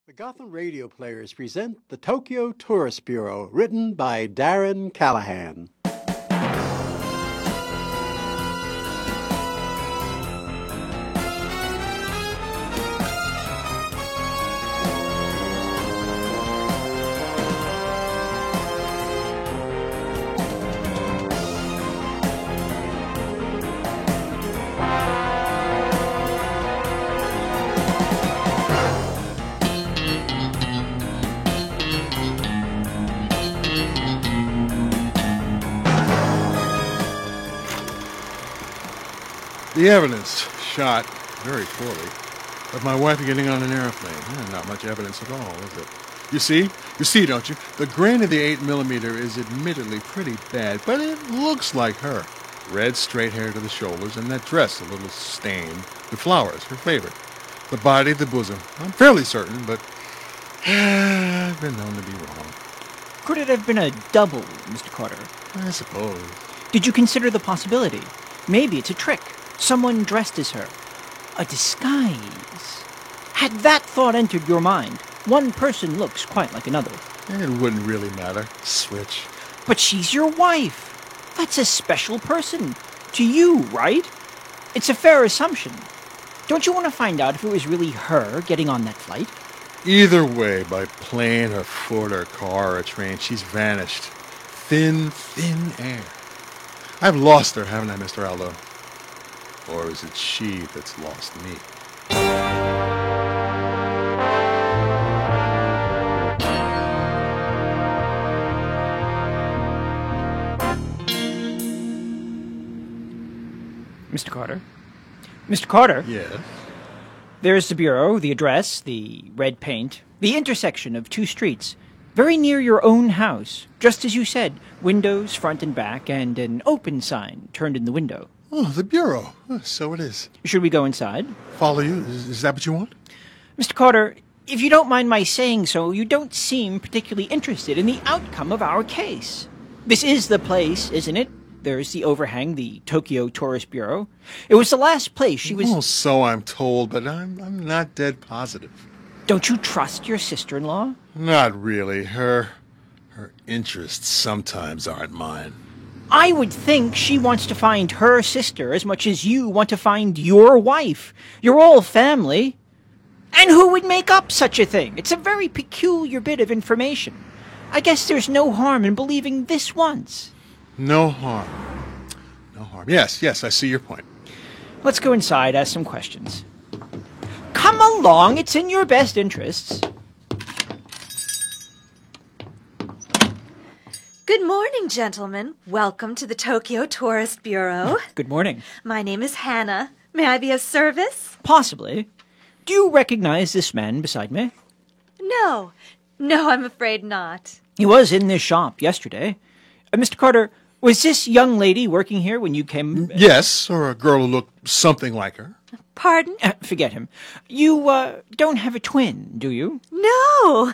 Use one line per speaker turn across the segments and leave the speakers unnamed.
The Gotham Radio Players present the Tokyo Tourist Bureau, written by Darren Callahan.
The evidence, shot very poorly, of my wife getting on an airplane. Not much evidence at all, is it? You see, don't you? The grain of the 8mm is admittedly pretty bad, but it looks like her. Red straight hair to the shoulders, and that dress a little stained with flowers, her favorite. The body, the bosom. I'm fairly certain, but I've been known to be wrong.
Could it have been a double, Mr. Carter?
I suppose.
Did you consider the possibility? Maybe it's a trick. Someone dressed as her. A disguise. Had that thought entered your mind, one person looks quite like another.
It wouldn't really matter. Switch.
But she's your wife. That's a special person. To you, right? It's a fair assumption. Don't you want to find out if it was really her getting on that flight?
Either way, by plane or foot or car or train, she's vanished. Thin air. I've lost her, haven't I, Mr. Aldo? Or is it she that's lost me?
Mr. Carter? Mr. Carter?
Yes?
There's the bureau, the address, the red paint, the intersection of two streets, very near your own house. Just as you said, windows front and back, and an open sign turned in the window.
Oh, the bureau. So it is.
Should we go inside?
Follow you? Is that what you want?
Mr. Carter, if you don't mind my saying so, you don't seem particularly interested in the outcome of our case. This is the place, isn't it? There's the overhang, the Tokyo Tourist Bureau. It was the last place she was...
Oh, so I'm told, but I'm not dead positive.
Don't you trust your sister-in-law?
Not really. Her interests sometimes aren't mine.
I would think she wants to find her sister as much as you want to find your wife. You're all family. And who would make up such a thing? It's a very peculiar bit of information. I guess there's no harm in believing this once.
No harm. No harm. Yes, I see your point.
Let's go inside, ask some questions. Come along, it's in your best interests.
Good morning, gentlemen. Welcome to the Tokyo Tourist Bureau.
Good morning.
My name is Hannah. May I be of service?
Possibly. Do you recognize this man beside me?
No, I'm afraid not.
He was in this shop yesterday. Mr. Carter, was this young lady working here when you came?
Yes, or a girl who looked something like her.
Pardon?
Forget him. You don't have a twin, do you?
No.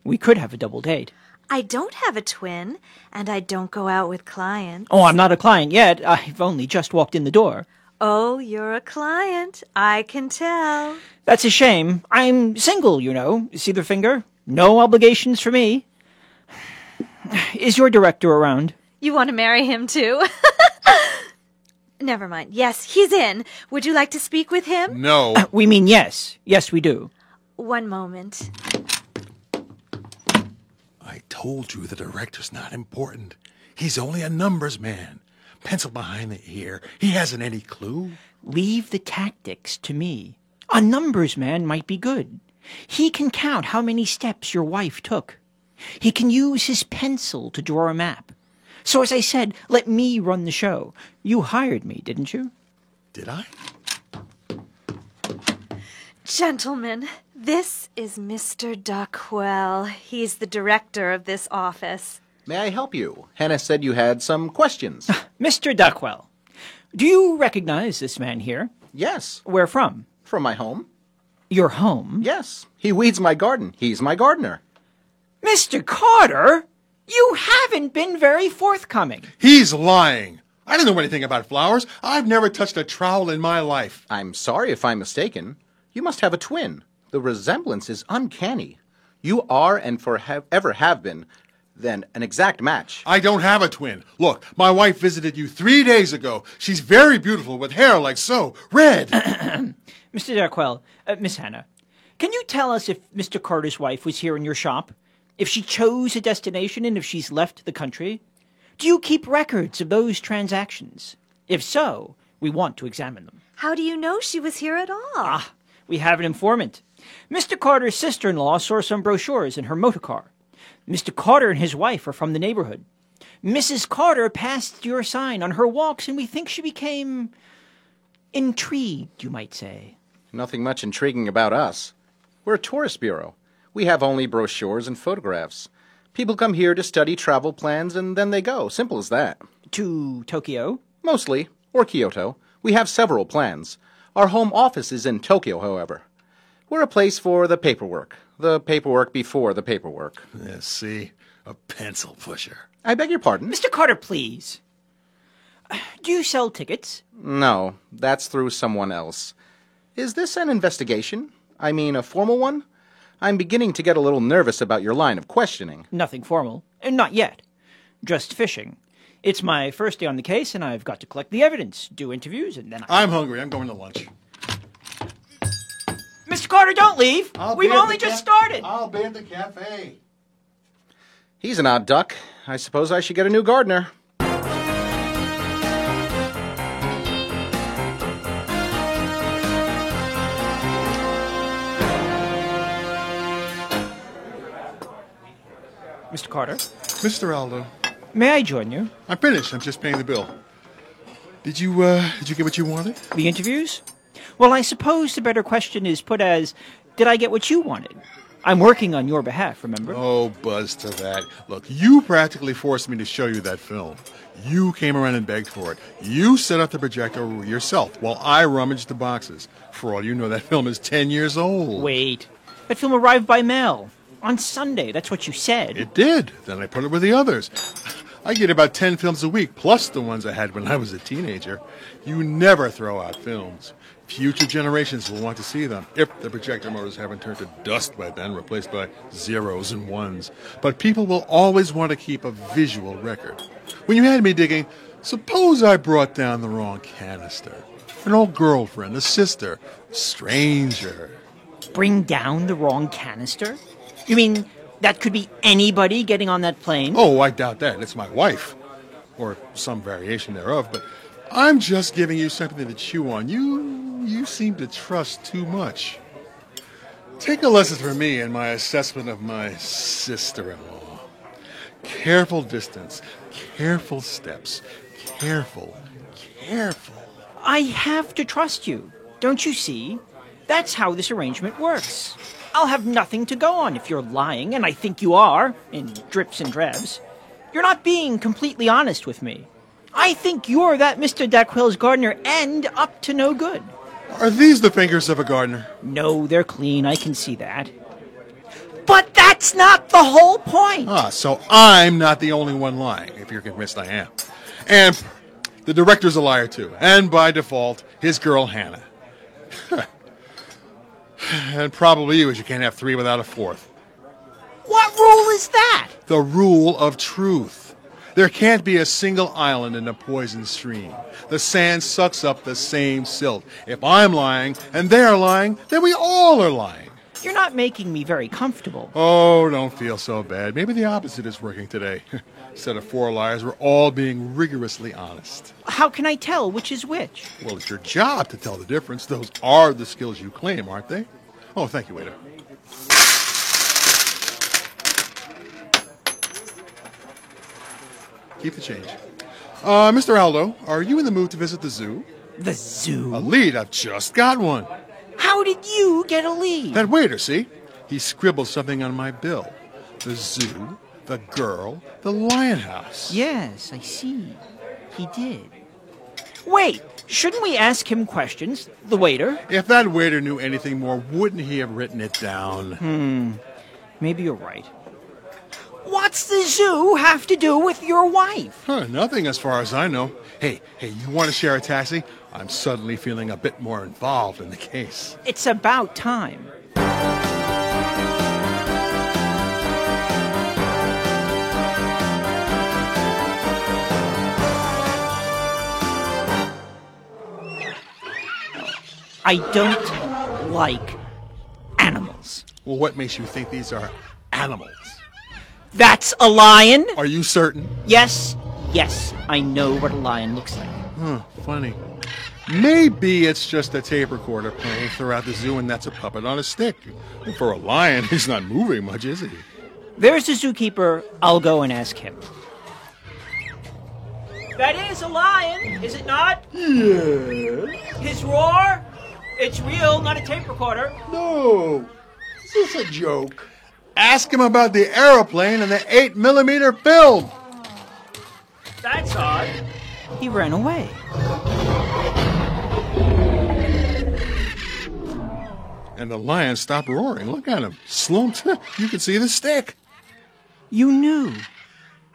We could have a double date.
I don't have a twin, and I don't go out with clients.
Oh, I'm not a client yet. I've only just walked in the door.
Oh, you're a client. I can tell.
That's a shame. I'm single, you know. See the finger? No obligations for me. Is your director around?
You want to marry him, too? Never mind. Yes, he's in. Would you like to speak with him?
No.
We mean yes. Yes, we do.
One moment.
I told you the director's not important. He's only a numbers man. Pencil behind the ear. He hasn't any clue.
Leave the tactics to me. A numbers man might be good. He can count how many steps your wife took. He can use his pencil to draw a map. So as I said, let me run the show. You hired me, didn't you?
Did I?
Gentlemen, this is Mr. Duckwell. He's the director of this office.
May I help you? Hannah said you had some questions.
Mr. Duckwell, do you recognize this man here?
Yes.
Where from?
From my home?
Your home?
Yes. He weeds my garden. He's my gardener.
Mr. Carter, you haven't been very forthcoming.
He's lying. I don't know anything about flowers. I've never touched a trowel in my life.
I'm sorry if I'm mistaken. You must have a twin. The resemblance is uncanny. You are, and ever have been, then, an exact match.
I don't have a twin. Look, my wife visited you 3 days ago. She's very beautiful with hair like so, red.
Mr. Darkwell, Miss Hannah, can you tell us if Mr. Carter's wife was here in your shop? If she chose a destination and if she's left the country? Do you keep records of those transactions? If so, we want to examine them.
How do you know she was here at all?
We have an informant. Mr. Carter's sister-in-law saw some brochures in her motor car. Mr. Carter and his wife are from the neighborhood. Mrs. Carter passed your sign on her walks, and we think she became intrigued, you might say.
Nothing much intriguing about us. We're a tourist bureau. We have only brochures and photographs. People come here to study travel plans, and then they go. Simple as that.
To Tokyo?
Mostly, or Kyoto. We have several plans. Our home office is in Tokyo, however. We're a place for the paperwork. The paperwork before the paperwork.
Yeah, see? A pencil pusher.
I beg your pardon?
Mr. Carter, please. Do you sell tickets?
No, that's through someone else. Is this an investigation? I mean, a formal one? I'm beginning to get a little nervous about your line of questioning.
Nothing formal. Not yet. Just fishing. It's my first day on the case, and I've got to collect the evidence, do interviews, and then
I'm hungry. I'm going to lunch.
Mr. Carter, don't leave! We've only just started!
I'll be at the cafe.
He's an odd duck. I suppose I should get a new gardener.
Mr. Carter,
Mr. Aldo.
may I join you?
I'm finished. I'm just paying the bill. Did you get what you wanted?
The interviews? Well, I suppose the better question is put as, did I get what you wanted? I'm working on your behalf, remember?
Oh, buzz to that. Look, you practically forced me to show you that film. You came around and begged for it. You set up the projector yourself while I rummaged the boxes. For all you know, that film is 10 years old.
Wait. That film arrived by mail. On Sunday, that's what you said.
It did. Then I put it with the others. I get about 10 films a week, plus the ones I had when I was a teenager. You never throw out films. Future generations will want to see them, if the projector motors haven't turned to dust by then, replaced by zeros and ones. But people will always want to keep a visual record. When you had me digging, suppose I brought down the wrong canister. An old girlfriend, a sister, a stranger.
Bring down the wrong canister? You mean that could be anybody getting on that plane?
Oh, I doubt that. It's my wife. Or some variation thereof, but I'm just giving you something to chew on. You seem to trust too much. Take a lesson from me in my assessment of my sister-in-law. Careful distance, careful steps, careful.
I have to trust you. Don't you see? That's how this arrangement works. I'll have nothing to go on if you're lying, and I think you are, in drips and drabs. You're not being completely honest with me. I think you're that Mr. Dacquell's gardener and up to no good.
Are these the fingers of a gardener?
No, they're clean. I can see that. But that's not the whole point.
So I'm not the only one lying, if you're convinced I am. And the director's a liar, too. And by default, his girl, Hannah. And probably you, as you can't have three without a fourth.
What rule is that?
The rule of truth. There can't be a single island in a poison stream. The sand sucks up the same silt. If I'm lying and they're lying, then we all are lying.
You're not making me very comfortable.
Oh, don't feel so bad. Maybe the opposite is working today. Instead of four liars, we're all being rigorously honest.
How can I tell which is which?
Well, it's your job to tell the difference. Those are the skills you claim, aren't they? Oh, thank you, waiter. Keep the change. Mr. Aldo, are you in the mood to visit the zoo?
The zoo?
A lead? I've just got one.
How did you get a lead?
That waiter, see? He scribbled something on my bill. The zoo, the girl, the lion house.
Yes, I see. He did. Wait, shouldn't we ask him questions? The waiter?
If that waiter knew anything more, wouldn't he have written it down?
Maybe you're right. What's the zoo have to do with your wife?
Nothing as far as I know. Hey, you want to share a taxi? I'm suddenly feeling a bit more involved in the case.
It's about time. I don't like animals.
Well, what makes you think these are animals?
That's a lion?
Are you certain?
Yes, I know what a lion looks like.
Huh, funny. Maybe it's just a tape recorder playing throughout the zoo and that's a puppet on a stick. For a lion, he's not moving much, is he?
There's the zookeeper. I'll go and ask him. That is a lion, is it not?
Yes.
His roar? It's real, not a tape recorder.
No. Is this a joke?
Ask him about the aeroplane and the 8mm film.
That's odd. He ran away.
And the lion stopped roaring. Look at him. Slumped. You can see the stick.
You knew,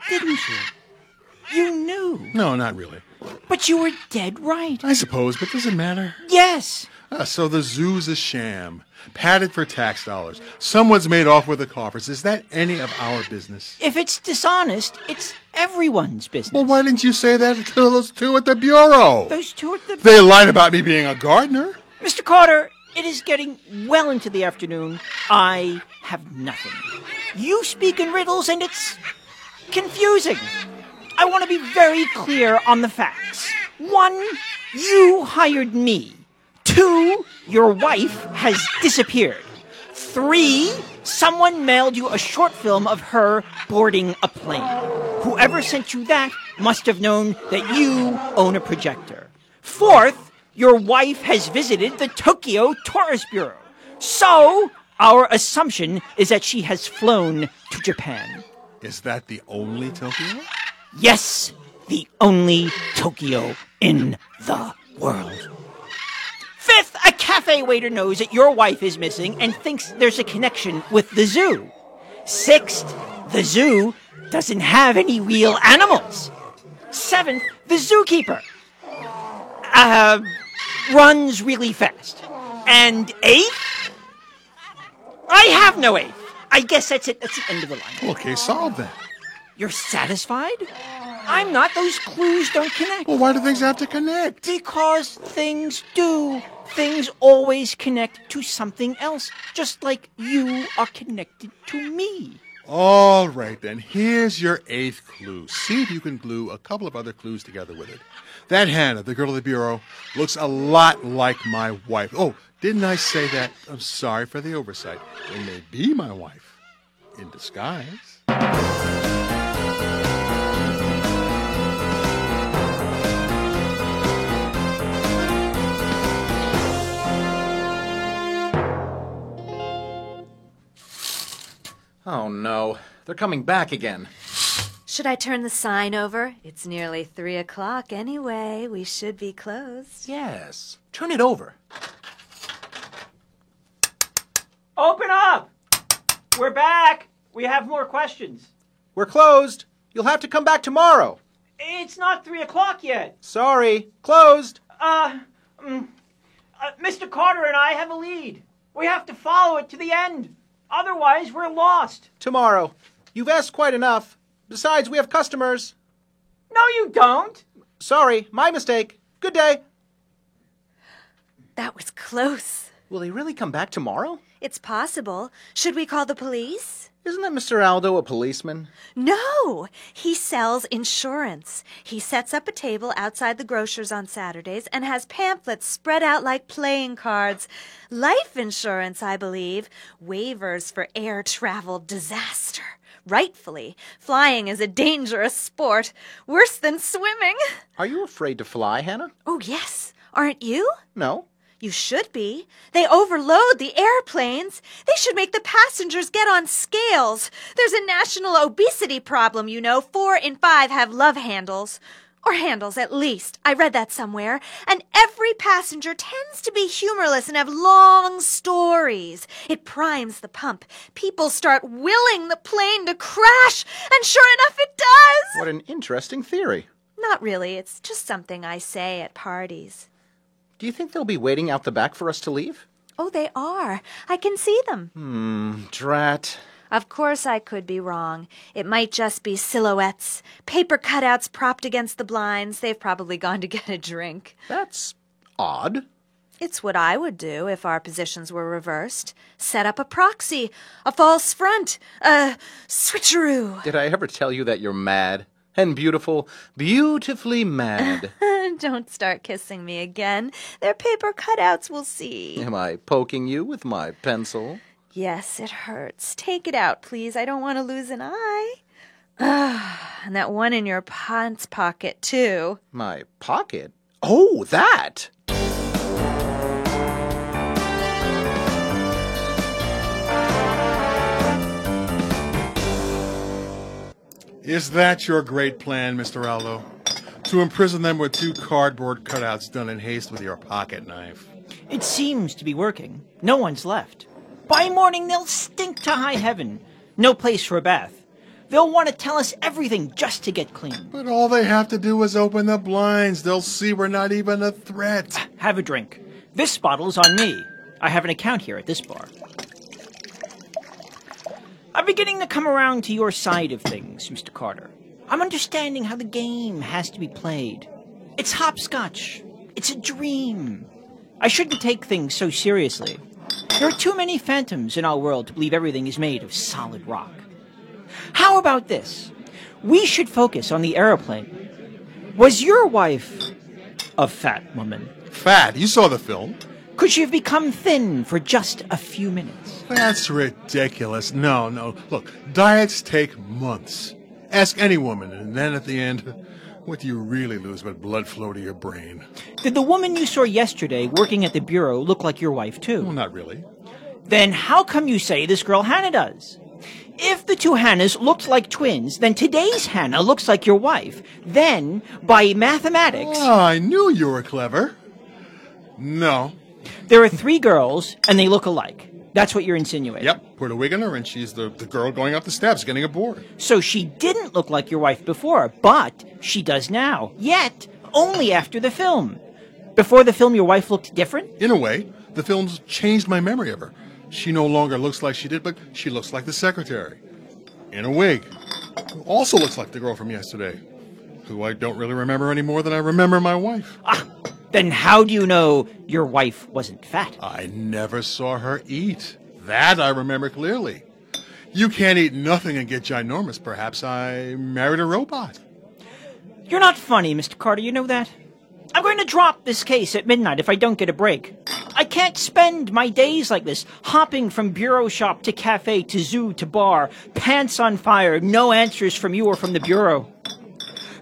didn't you? You knew.
No, not really.
But you were dead right.
I suppose, but does it matter?
Yes.
So the zoo's a sham. Padded for tax dollars. Someone's made off with the coffers. Is that any of our business?
If it's dishonest, it's everyone's business.
Well, why didn't you say that to those two at the bureau?
Those two at the...
They lied about me being a gardener.
Mr. Carter, it is getting well into the afternoon. I have nothing. You speak in riddles and it's confusing. I want to be very clear on the facts. 1, you hired me. 2, your wife has disappeared. 3, someone mailed you a short film of her boarding a plane. Whoever sent you that must have known that you own a projector. 4th, your wife has visited the Tokyo Tourist Bureau. So, our assumption is that she has flown to Japan.
Is that the only Tokyo?
Yes, the only Tokyo in the world. 5th, a cafe waiter knows that your wife is missing and thinks there's a connection with the zoo. 6th, the zoo doesn't have any real animals. 7th, the zookeeper runs really fast. And 8th, I have no 8th. I guess that's it. That's the end of the line.
Okay, solve that.
You're satisfied? I'm not. Those clues don't connect.
Well, why do things have to connect?
Because things do. Things always connect to something else, just like you are connected to me.
All right, then. Here's your 8th clue. See if you can glue a couple of other clues together with it. That Hannah, the girl at the bureau, looks a lot like my wife. Oh, didn't I say that? I'm sorry for the oversight. It may be my wife in disguise.
Oh no, they're coming back again.
Should I turn the sign over? It's nearly 3 o'clock anyway. We should be closed.
Yes, turn it over.
Open up! We're back. We have more questions.
We're closed. You'll have to come back tomorrow.
It's not 3 o'clock yet.
Sorry, closed.
Mr. Carter and I have a lead. We have to follow it to the end. Otherwise, we're lost.
Tomorrow. You've asked quite enough. Besides, we have customers.
No, you don't.
Sorry, my mistake. Good day.
That was close.
Will he really come back tomorrow?
It's possible. Should we call the police?
Isn't that Mr. Aldo a policeman?
No, he sells insurance. He sets up a table outside the grocer's on Saturdays and has pamphlets spread out like playing cards. Life insurance, I believe. Waivers for air travel disaster. Rightfully, flying is a dangerous sport. Worse than swimming.
Are you afraid to fly, Hannah?
Oh, yes. Aren't you?
No.
You should be. They overload the airplanes. They should make the passengers get on scales. There's a national obesity problem, you know. 4 in 5 have love handles. Or handles, at least. I read that somewhere. And every passenger tends to be humorless and have long stories. It primes the pump. People start willing the plane to crash. And sure enough, it does.
What an interesting theory.
Not really. It's just something I say at parties.
Do you think they'll be waiting out the back for us to leave?
Oh, they are. I can see them.
Drat.
Of course I could be wrong. It might just be silhouettes, paper cutouts propped against the blinds. They've probably gone to get a drink.
That's odd.
It's what I would do if our positions were reversed. Set up a proxy, a false front, a switcheroo.
Did I ever tell you that you're mad? And beautiful, beautifully mad.
Don't start kissing me again. They're paper cutouts, we'll see.
Am I poking you with my pencil?
Yes, it hurts. Take it out, please. I don't want to lose an eye. And that one in your pants pocket, too.
My pocket? Oh, that!
Is that your great plan, Mr. Aldo? To imprison them with 2 cardboard cutouts done in haste with your pocket knife?
It seems to be working. No one's left. By morning, they'll stink to high heaven. No place for a bath. They'll want to tell us everything just to get clean.
But all they have to do is open the blinds. They'll see we're not even a threat.
Have a drink. This bottle's on me. I have an account here at this bar. I'm beginning to come around to your side of things, Mr. Carter. I'm understanding how the game has to be played. It's hopscotch. It's a dream. I shouldn't take things so seriously. There are too many phantoms in our world to believe everything is made of solid rock. How about this? We should focus on the airplane. Was your wife a fat woman?
Fat? You saw the film.
Could she have become thin for just a few minutes?
That's ridiculous. No. Look, diets take months. Ask any woman, and then at the end, what do you really lose but blood flow to your brain?
Did the woman you saw yesterday working at the bureau look like your wife, too?
Well, not really.
Then how come you say this girl Hannah does? If the 2 Hannahs looked like twins, then today's Hannah looks like your wife. Then, by mathematics...
Oh, I knew you were clever. No.
There are 3 girls, and they look alike. That's what you're insinuating.
Yep, put a wig on her, and she's the girl going up the steps, getting aboard.
So she didn't look like your wife before, but she does now. Yet, only after the film. Before the film, your wife looked different?
In a way, the film's changed my memory of her. She no longer looks like she did, but she looks like the secretary. In a wig. Who also looks like the girl from yesterday. Who I don't really remember any more than I remember my wife.
Then how do you know your wife wasn't fat?
I never saw her eat. That I remember clearly. You can't eat nothing and get ginormous. Perhaps I married a robot.
You're not funny, Mr. Carter, you know that? I'm going to drop this case at midnight if I don't get a break. I can't spend my days like this, hopping from bureau shop to cafe to zoo to bar, pants on fire, no answers from you or from the bureau.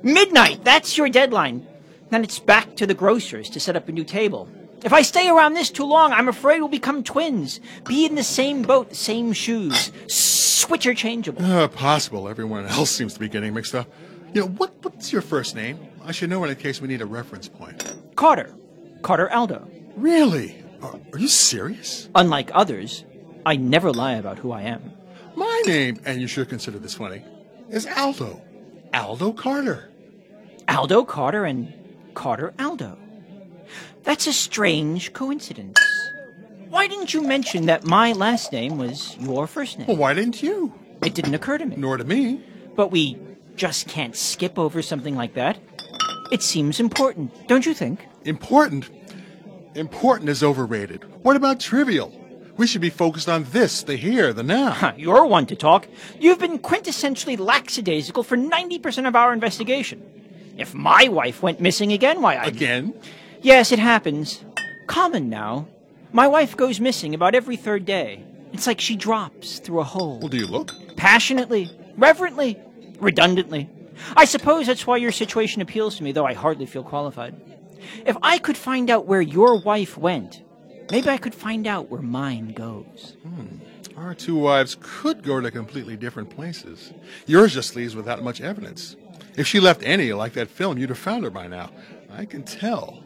Midnight, that's your deadline. Then it's back to the grocer's to set up a new table. If I stay around this too long, I'm afraid we'll become twins. Be in the same boat, same shoes. Switch interchangeable.
Possible. Everyone else seems to be getting mixed up. You know, what's your first name? I should know in case we need a reference point.
Carter. Carter Aldo.
Really? Are you serious?
Unlike others, I never lie about who I am.
My name, and you should consider this funny, is Aldo. Aldo Carter.
Aldo Carter and Carter Aldo. That's a strange coincidence. Why didn't you mention that my last name was your first name?
Well, why didn't you?
It didn't occur to me.
Nor to me.
But we just can't skip over something like that. It seems important, don't you think?
Important? Important is overrated. What about trivial? We should be focused on this, the here, the now.
You're one to talk. You've been quintessentially lackadaisical for 90% of our investigation. If my wife went missing again, why
Again?
Yes, it happens. Common now. My wife goes missing about every 3rd day. It's like she drops through a hole.
Well, do you look?
Passionately, reverently, redundantly. I suppose that's why your situation appeals to me, though I hardly feel qualified. If I could find out where your wife went, maybe I could find out where mine goes.
Our 2 wives could go to completely different places. Yours just leaves without much evidence. If she left any like that film, you'd have found her by now. I can tell.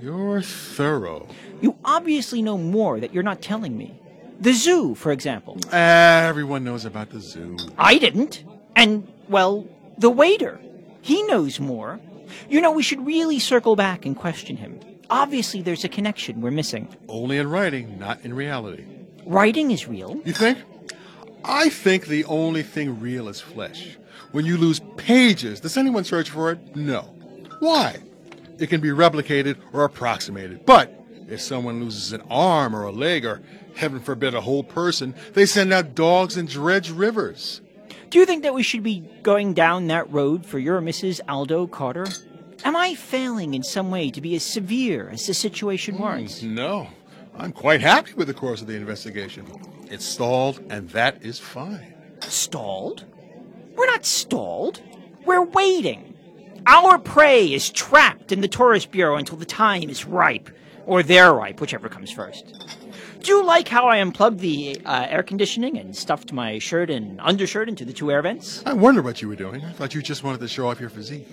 You're thorough.
You obviously know more that you're not telling me. The zoo, for example.
Everyone knows about the zoo.
I didn't. And, well, the waiter. He knows more. You know, we should really circle back and question him. Obviously, there's a connection we're missing.
Only in writing, not in reality.
Writing is real.
You think? I think the only thing real is flesh. When you lose pages, does anyone search for it? No. Why? It can be replicated or approximated, but If someone loses an arm or a leg or, heaven forbid, a whole person, they send out dogs and dredge rivers.
Do you think that we should be going down that road for your Mrs. Aldo Carter? Am I failing in some way to be as severe as the situation warrants?
No. I'm quite happy with the course of the investigation. It's stalled, and that is fine.
Stalled? We're not stalled. We're waiting. Our prey is trapped in the Tourist Bureau until the time is ripe. Or they're ripe, whichever comes first. Do you like how I unplugged the air conditioning and stuffed my shirt and undershirt into the two air vents?
I wondered what you were doing. I thought you just wanted to show off your physique.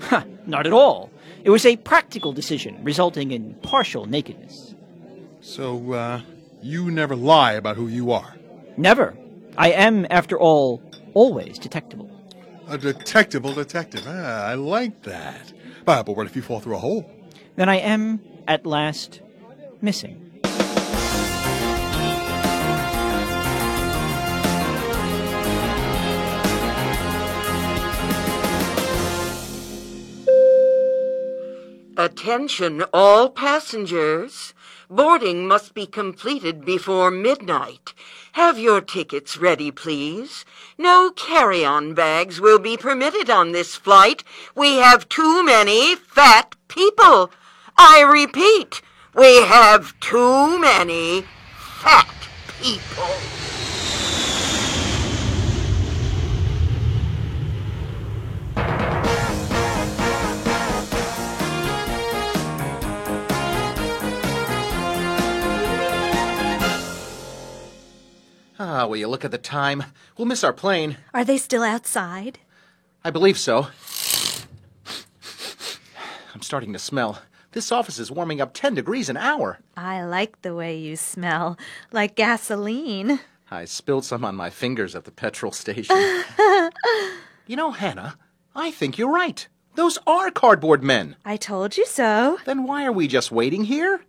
Not at all. It was a practical decision, resulting in partial nakedness.
So, you never lie about who you are?
Never. I am, after all, always detectable.
A detectable detective. I like that. But what if you fall through a hole?
Then I am, at last, missing.
Attention all passengers. Boarding must be completed before midnight. Have your tickets ready, please. No carry-on bags will be permitted on this flight. We have too many fat people. I repeat, we have too many fat people.
Will you look at the time? We'll miss our plane.
Are they still outside?
I believe so. I'm starting to smell. This office is warming up 10 degrees an hour.
I like the way you smell. Like gasoline.
I spilled some on my fingers at the petrol station. You know, Hannah, I think you're right. Those are cardboard men.
I told you so.
Then why are we just waiting here?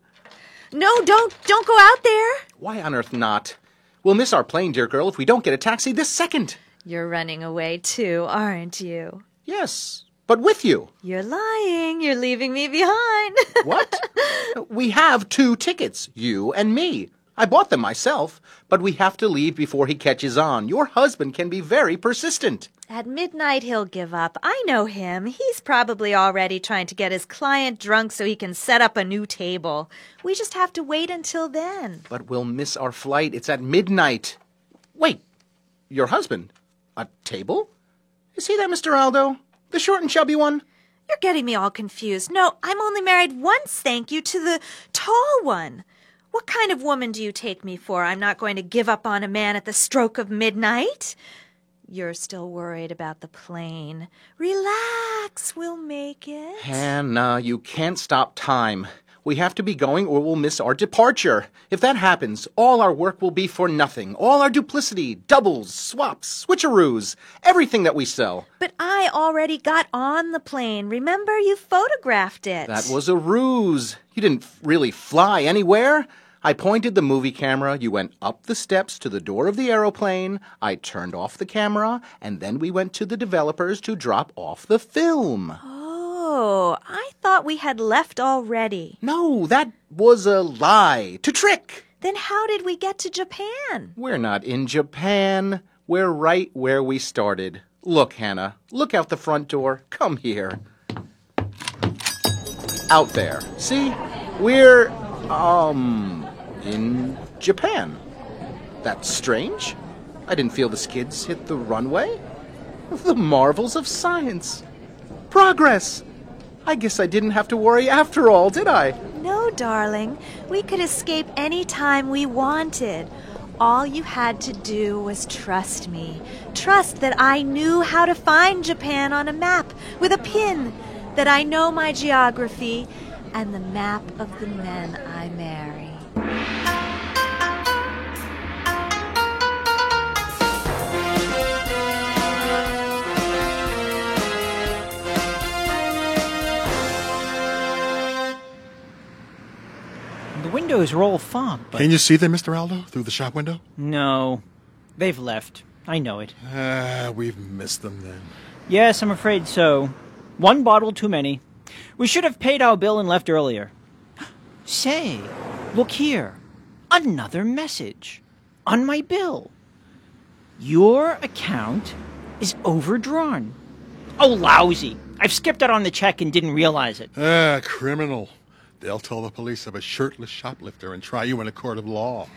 No, don't go out there.
Why on earth not? We'll miss our plane, dear girl, if we don't get a taxi this second.
You're running away too, aren't you?
Yes, but with you.
You're lying. You're leaving me behind.
What? We have 2 tickets, you and me. I bought them myself, but we have to leave before he catches on. Your husband can be very persistent.
At midnight, he'll give up. I know him. He's probably already trying to get his client drunk so he can set up a new table. We just have to wait until then.
But we'll miss our flight. It's at midnight. Wait, your husband? A table? Is he that Mr. Aldo? The short and chubby one?
You're getting me all confused. No, I'm only married once, thank you, to the tall one. What kind of woman do you take me for? I'm not going to give up on a man at the stroke of midnight. You're still worried about the plane. Relax, we'll make it.
Hannah, you can't stop time. We have to be going or we'll miss our departure. If that happens, all our work will be for nothing. All our duplicity, doubles, swaps, switcheroos, everything that we sell.
But I already got on the plane. Remember, you photographed it.
That was a ruse. You didn't really fly anywhere. I pointed the movie camera, you went up the steps to the door of the aeroplane, I turned off the camera, and then we went to the developers to drop off the film.
Oh, I thought we had left already.
No, that was a lie. To trick.
Then how did we get to Japan?
We're not in Japan. We're right where we started. Look, Hannah, look out the front door. Come here. Out there. See? We're, in Japan. That's strange. I didn't feel the skids hit the runway. The marvels of science. Progress. I guess I didn't have to worry after all, did I?
No, darling. We could escape any time we wanted. All you had to do was trust me. Trust that I knew how to find Japan on a map with a pin, that I know my geography and the map of the men I marry.
The windows are all fogged, but...
Can you see them, Mr. Aldo, through the shop window?
No. They've left. I know it.
We've missed them then.
Yes, I'm afraid so. One bottle too many. We should have paid our bill and left earlier. Say, Look here. Another message. On my bill. Your account is overdrawn. Oh, lousy. I've skipped out on the check and didn't realize it.
Criminal. They'll tell the police of a shirtless shoplifter and try you in a court of law.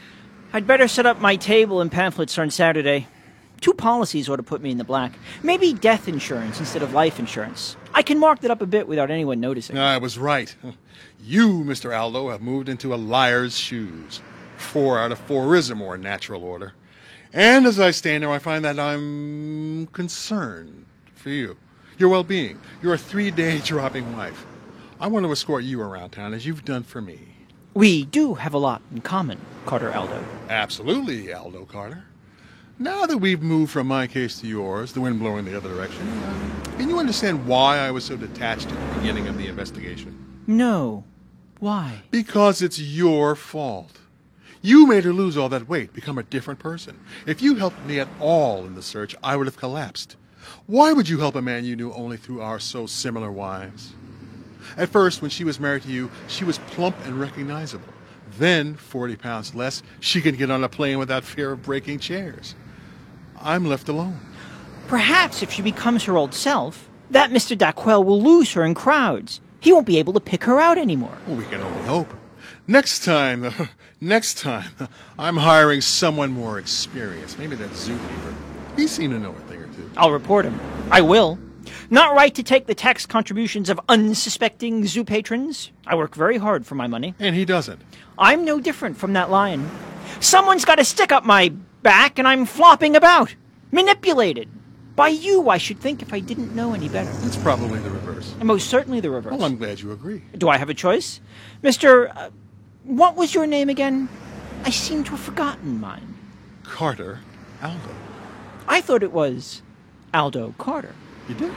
I'd better set up my table and pamphlets on Saturday. 2 policies ought to put me in the black. Maybe death insurance instead of life insurance. I can mark that up a bit without anyone noticing.
I was right. You, Mr. Aldo, have moved into a liar's shoes. 4 out of 4 is a more natural order. And as I stand here, I find that I'm concerned for you. Your well-being. You're a 3-day dropping wife. I want to escort you around town as you've done for me.
We do have a lot in common, Carter Aldo.
Absolutely, Aldo Carter. Now that we've moved from my case to yours, the wind blowing the other direction, can you understand why I was so detached at the beginning of the investigation?
No. Why?
Because it's your fault. You made her lose all that weight, become a different person. If you helped me at all in the search, I would have collapsed. Why would you help a man you knew only through our so similar wives? At first, when she was married to you, she was plump and recognizable. Then, 40 pounds less, she could get on a plane without fear of breaking chairs. I'm left alone.
Perhaps if she becomes her old self, that Mr. Dacquel will lose her in crowds. He won't be able to pick her out anymore.
Well, we can only hope. Next time, I'm hiring someone more experienced. Maybe that zookeeper. He seemed to know a thing or two.
I'll report him. I will. Not right to take the tax contributions of unsuspecting zoo patrons. I work very hard for my money.
And he doesn't.
I'm no different from that lion. Someone's got a stick up my back and I'm flopping about. Manipulated. By you, I should think, if I didn't know any better.
It's probably the reverse.
And most certainly the reverse.
Well, I'm glad you agree.
Do I have a choice? Mr. What was your name again? I seem to have forgotten mine.
Carter Aldo.
I thought it was Aldo Carter.
You did?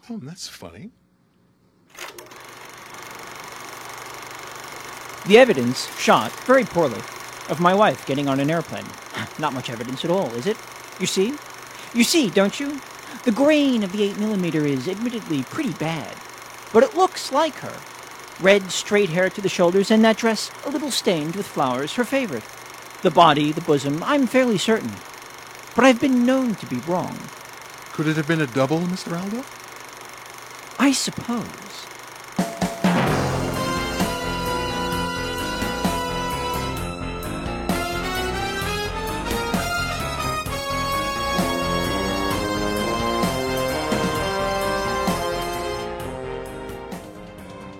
Oh, that's funny.
The evidence, shot very poorly, of my wife getting on an airplane. Not much evidence at all, is it? You see? You see, don't you? The grain of the 8mm is admittedly pretty bad, but it looks like her. Red, straight hair to the shoulders, and that dress a little stained with flowers, her favorite. The body, the bosom, I'm fairly certain. But I've been known to be wrong.
Could it have been a double, Mr. Aldo?
I suppose.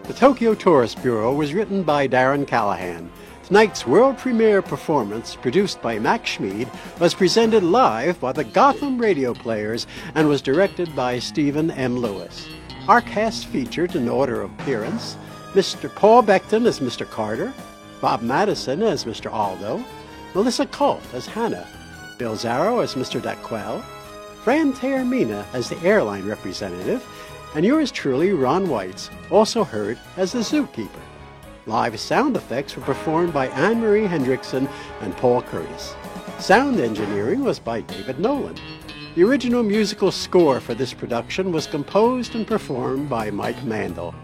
The Tokyo Tourist Bureau was written by Darren Callahan. Tonight's world premiere performance, produced by Max Schmid, was presented live by the Gotham Radio Players and was directed by Stephen M. Lewis. Our cast featured, in order of appearance, Mr. Paul Beckton as Mr. Carter, Bob Madison as Mr. Aldo, Melissa Colt as Hannah, Bill Zarrow as Mr. Dacquel, Fran Taormina as the airline representative, and yours truly, Ron Weitz, also heard as the zookeeper. Live sound effects were performed by Anne-Marie Hendrickson and Paul Curtis. Sound engineering was by David Nolan. The original musical score for this production was composed and performed by Mike Mandel.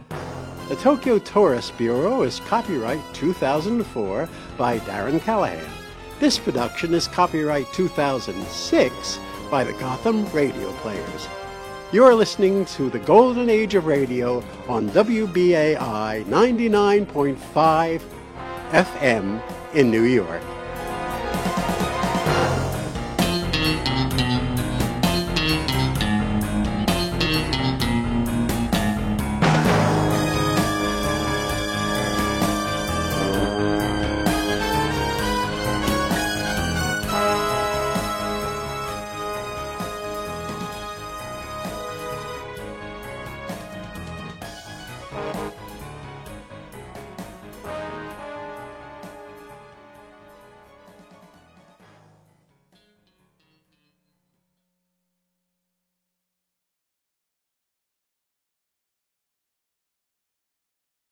The Tokyo Tourist Bureau is copyright 2004 by Darren Callahan. This production is copyright 2006 by the Gotham Radio Players. You are listening to the Golden Age of Radio on WBAI 99.5 FM in New York.